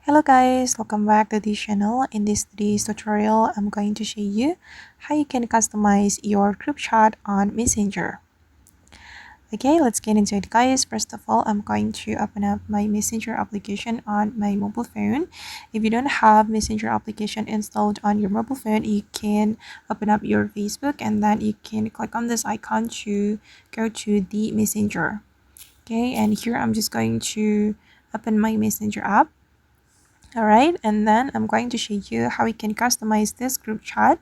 Hello guys, welcome back to this channel. In today's tutorial, I'm going to show you how you can customize your group chat on Messenger. Okay, let's get into it guys. First of all, I'm going to open up my Messenger application on my mobile phone. If you don't have Messenger application installed on your mobile phone, you can open up your Facebook and then you can click on this icon to go to the Messenger. Okay, and here I'm just going to open my Messenger app. Alright, and then I'm going to show you how we can customize this group chat.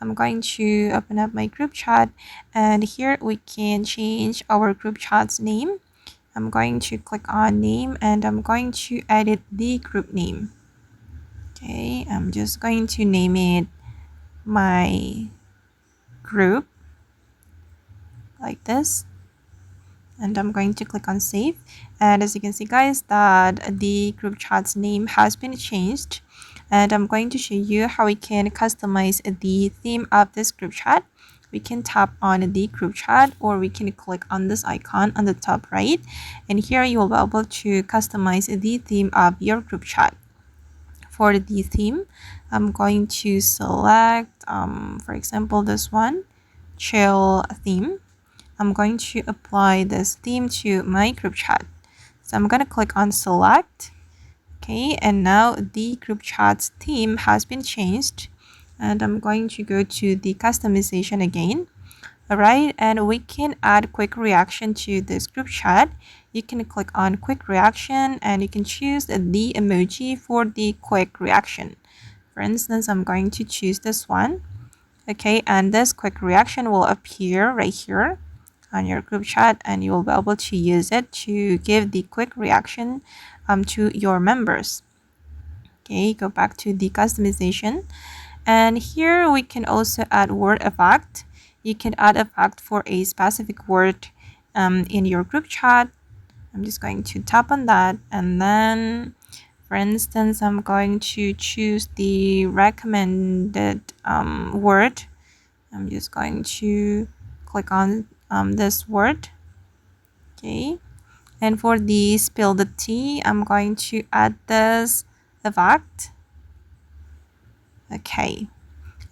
I'm going to open up my group chat, and here we can change our group chat's name. I'm going to click on name and I'm going to edit the group name. Okay, I'm just going to name it my group like this, and I'm going to click on save. And as you can see guys, that the group chat's name has been changed, and I'm going to show you how we can customize the theme of this group chat. We can tap on the group chat, or we can click on this icon on the top right, and here you will be able to customize the theme of your group chat. For the theme, I'm going to select for example this one, chill theme. I'm going to apply this theme to my group chat. So I'm going to click on select. Okay, and now the group chat's theme has been changed. And I'm going to go to the customization again. Alright, and we can add quick reaction to this group chat. You can click on quick reaction and you can choose the emoji for the quick reaction. For instance, I'm going to choose this one. Okay, and this quick reaction will appear right here on your group chat, and you will be able to use it to give the quick reaction to your members. Okay, go back to the customization, and here we can also add word effect. You can add effect for a specific word in your group chat. I'm just going to tap on that, and then for instance, I'm going to choose the recommended word. I'm just going to click on this word. Okay, and for the spill the tea, I'm going to add this effect. Okay,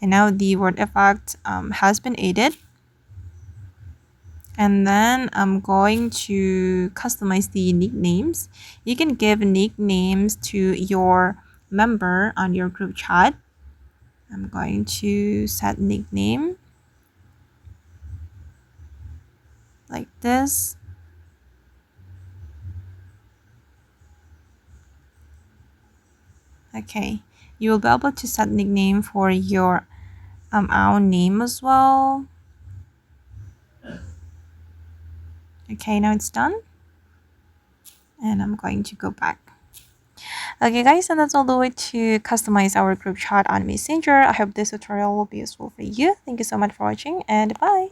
and now the word effect has been added, and then I'm going to customize the nicknames. You can give nicknames to your member on your group chat. I'm going to set nickname like this. Okay, you will be able to set nickname for your own name as well. Okay, now it's done, and I'm going to go back. Okay guys, and that's all the way to customize our group chat on Messenger. I hope this tutorial will be useful for you. Thank you so much for watching, and bye.